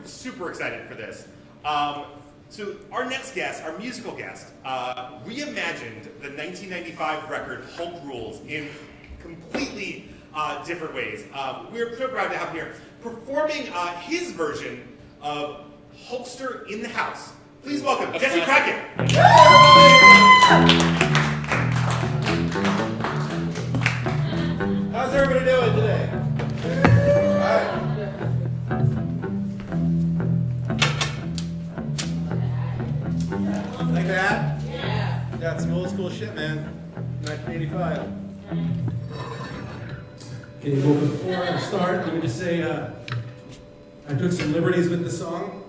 super excited for this. So our next guest, our musical guest, reimagined the 1995 record Hulk Rules in completely different ways. We're so proud to have here performing his version of Hulkster in the House. Please welcome Jesse Krakow. How's everybody doing today? All right. Like that? Yeah. That's some old school shit, man. 1985. Okay, well, before I start, let me just say I took some liberties with the song.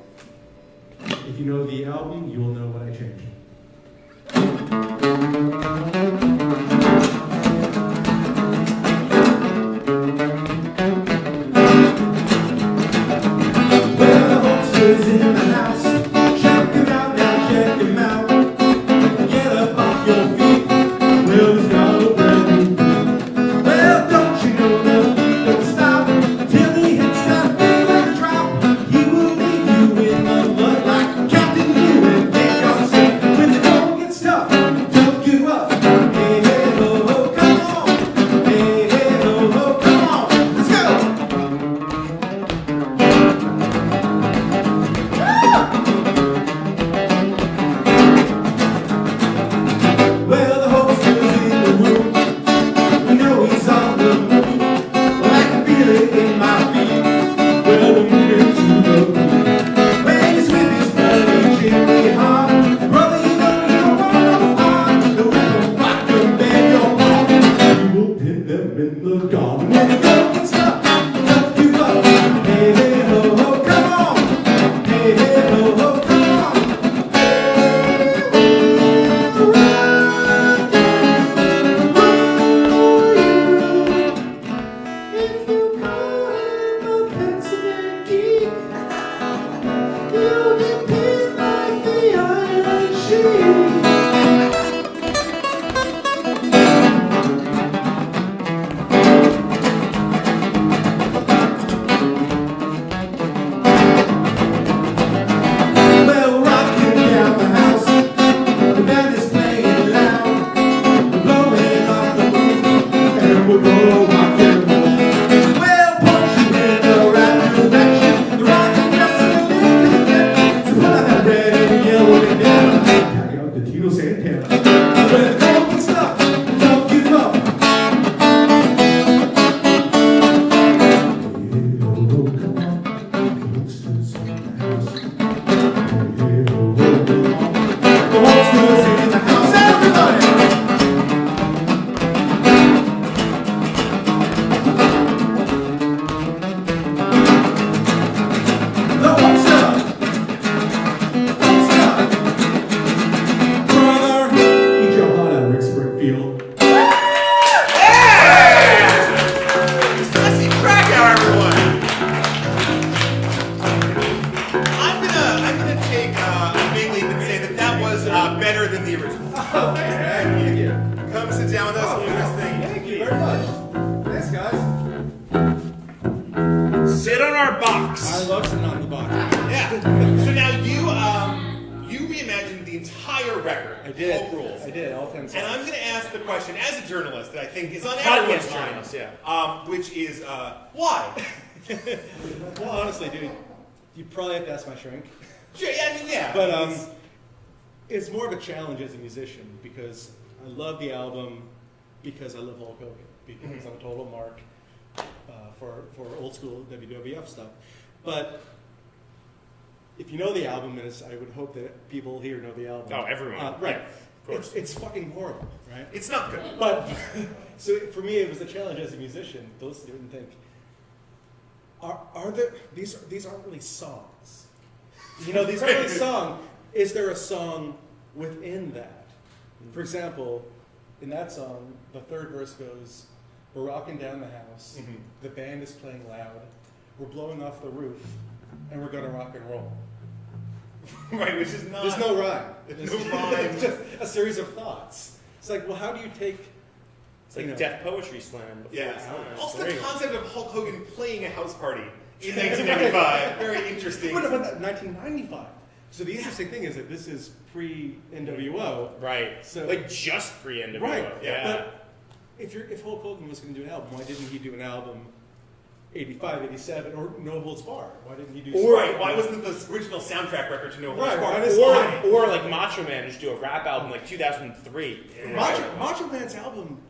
If you know the album, you will know what I changed. Well, the Hulkster's in the house. Check him out now, check him out. Get up off your feet. Well, he's got a brand new. Well, don't you know the beat don't stop till he hits that big like a drop. He will leave you in the mud like Captain Lou and make your sick. When the going gets tough, don't give up. Hey, hey, ho, ho, come on. Hey, hey, ho, ho, come on. Let's go. Well, the Hulkster's in the room. We know he's on the move. Well, I can feel it in my feet. Well, we're moving to the beat. When he's with his buddy Jimmy Hart, brother, you know you're on. The rhythm rock your band, your arm. You will pin them in the garden. When the going gets tough, don't give up. Hey, hey, ho, ho, come on. Hey, hey, ho, ho, come on. If you call him a Pennsylvania geek, you'll get pinned like the Iron Sheik. Well, rocking down the house, the band is playing loud. We're blowing off the roof, and we're gonna rock and roll. Well, punch you in the right direction. The rockin' just a little bit. So put on that red and yellow bandana. Tag out the Tito Santana. When the going gets tough, don't give up. Hey, ho, ho, come on. Hulkster's in the house. Hey, ho, ho, come on. The Hulkster's in the house. Everybody! The Hulkster! Hulkster! Brother! Eat your heart out, Rick Springfield. Jesse Krakow, everyone. I'm gonna take a big leap and say that was better than the original. Oh, thanks, man. Thank you. Come sit down with us and do this thing. Thank you very much. Thanks, guys. Sit on our box. I love sitting on the box. Yeah. So now you reimagined the entire record. I did. Hulk Rules. I did, all 10 songs. And I'm going to ask the question as a journalist that I think is on Podcast everyone's journalist, mind, which is why? Well, honestly, dude, you probably have to ask my shrink. Sure, yeah, I mean, yeah. But it's more of a challenge as a musician because I love the album because I love Hulk Hogan, because I'm a total mark for old school WWF stuff. But if you know the album, and I would hope that people here know the album. Oh, everyone. Right. Of course. It's fucking horrible, right? It's not good. But so for me, it was a challenge as a musician to listen to it and think, are there these aren't really songs? You know, these aren't really songs. Is there a song within that? For example, in that song, the third verse goes, "We're rocking down the house. Mhm. The band is playing loud. We're blowing off the roof, and we're gonna rock and roll." Right, which is not. There's no rhyme. There's no rhyme. It's just a series of thoughts. It's like, well, how do you take? It's like you know, Deaf Poetry Slam. before Yeah. it's time. Also, There the you go. concept of Hulk Hogan playing a house party in 1995, very interesting. interesting. But 1995. So the interesting thing is that this is pre-NWO. Right. So Like just pre-NWO. Right. Yeah. But if Hulk Hogan was going to do an album, why didn't he do an album 85, 87, or No Holds Barred? Why didn't he do? Right. Why wasn't the original soundtrack record to No Holds Right, Barred? why does- Or like Macho Man just do a rap album like 2003. Macho Man's album?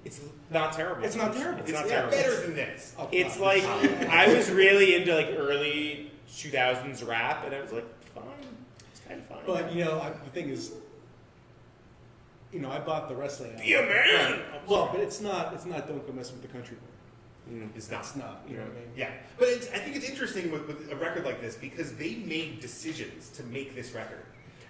It's not terrible. It's not terrible. It's not It's terrible. better than this. Oh, It's God. like I was really into like early 2000s rap, and I was like, fine, it's kind of fine. But the thing is, I bought the wrestling album. Be a man! Well, but it's not. Don't go mess with the country boy. It's not. It's not. You know what I mean? Yeah, but I think it's interesting with a record like this because they made decisions to make this record.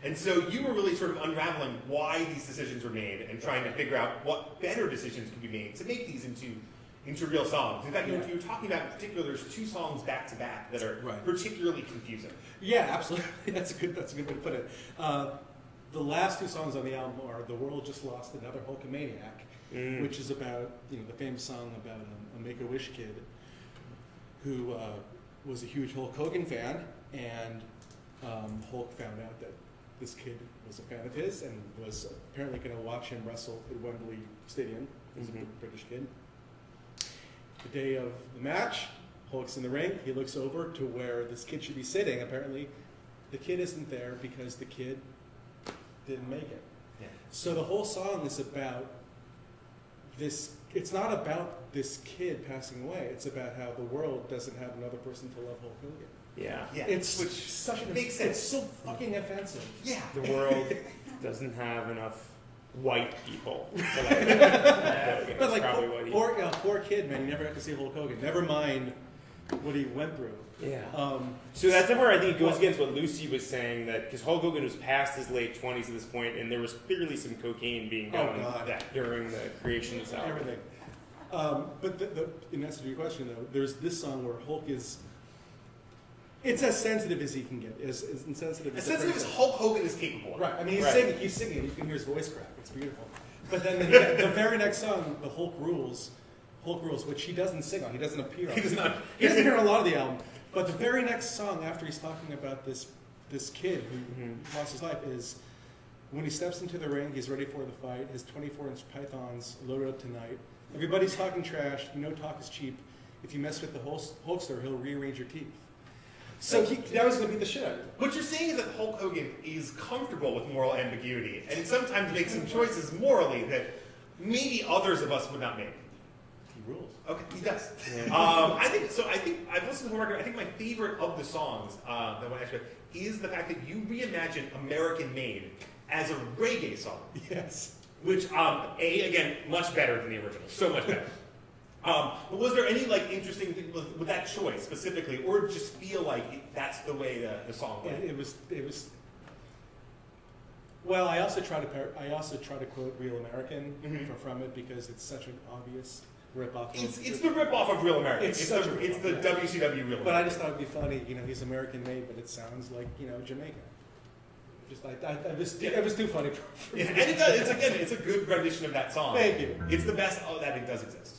And so you were really sort of unraveling why these decisions were made and trying to figure out what better decisions could be made to make these into real songs. In fact, you were talking about in particular, there's 2 songs back to back that are Right. particularly confusing. Yeah, absolutely. That's a good way to put it. The last 2 songs on the album are "The World Just Lost Another Hulkamaniac," which is about the famous song about a Make-A-Wish kid who was a huge Hulk Hogan fan, and Hulk found out that this kid was a fan of his and was apparently going to watch him wrestle at Wembley Stadium. He was a British kid. The day of the match, Hulk's in the ring. He looks over to where this kid should be sitting. Apparently, the kid isn't there because the kid didn't make it. Yeah. So the whole song is about this. It's not about this kid passing away. It's about how the world doesn't have another person to love Hulk Hogan. Yeah. Yeah, It's which such an makes sense. It's so fucking offensive. Yeah. The world doesn't have enough white people. To like, But like probably what he. poor kid, man. He never got to see Hulk Hogan. Never mind what he went through. Yeah. Um, So that's where I think it goes against what Lucy was saying, that because Hulk Hogan was past his late 20s at this point, and there was clearly some cocaine being done God. during the creation of this album. everything. But in answer to your question, though, there's this song where Hulk is. It's as sensitive as he can get. As insensitive As a sensitive as person. Hulk Hogan is capable of. Right. I mean, Right. he's singing. You can hear his voice crack. It's beautiful. But then the very next song, the Hulk Rules, which he doesn't sing on. He doesn't appear on. He does not. He doesn't appear on a lot of the album. But the very next song, after he's talking about this kid who lost his life, is when he steps into the ring. He's ready for the fight. His 24-inch pythons loaded up tonight. Everybody's talking trash. You know, talk is cheap. If you mess with the Hulkster, he'll rearrange your teeth. So now he's going to beat the shit out of you. What you're saying is that Hulk Hogan is comfortable with moral ambiguity and sometimes makes some choices morally that maybe others of us would not make. He rules. Okay, he does. Yeah. I think I've listened to the record. I think my favorite of the songs that I want to ask you about is the fact that you reimagine American Made as a reggae song. Yes. Which, again, much better than the original. So much better. But was there any interesting thing with that choice specifically, or just feel like that's the way the song went? It was. Well, I also try to quote "Real American" from it because it's such an obvious rip-off. It's the rip-off of Real American. It's It's such the a rip-off, WCW Real American. But I just thought it'd be funny. He's American made, but it sounds like Jamaica. It was too funny. Yeah, and it does. It's a good rendition of that song. Thank you. It's the best that it does exist.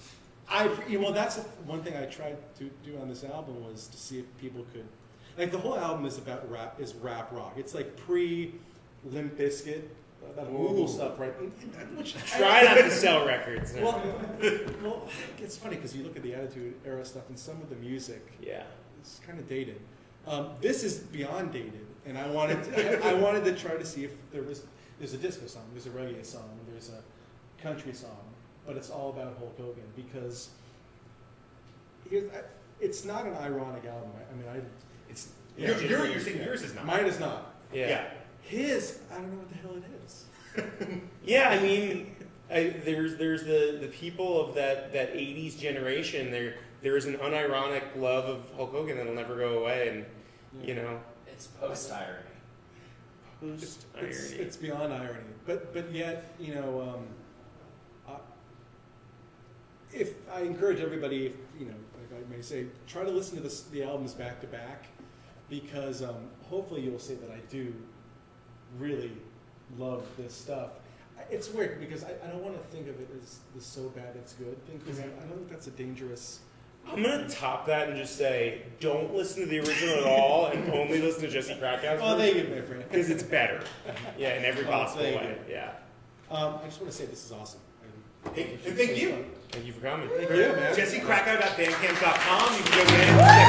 That's one thing I tried to do on this album was to see if people could, the whole album is about rap rock. It's like pre-Limp Bizkit, that woo stuff, right? Try not to sell records. Well, it's funny because you look at the Attitude Era stuff and some of the music, Yeah. it's kind of dated. This is beyond dated, and I wanted to try to see if there's a disco song, there's a reggae song, there's a country song, but it's all about Hulk Hogan because it's not an ironic album. You're saying yours is not. Mine is not. Yeah. His, I don't know what the hell it is. Yeah, I mean, there's the people of that 80s generation. There is an unironic love of Hulk Hogan that'll never go away, and It's post-irony. It's beyond irony, but yet if I encourage everybody, like I may say, try to listen to the albums back to back, because hopefully you'll see that I do really love this stuff. It's weird because I don't want to think of it as the so bad it's good thing, because I don't think that's a dangerous I'm gonna top that and just say, don't listen to the original at all, and only listen to Jesse Krakau's Oh, thank you, my friend. because it's better. Yeah, in every Oh, possible thank way. Yeah. I just want to say this is awesome. And thank you. Thank you for coming. Thank you, man. JesseKrakow.bandcamp.com. You can go in, check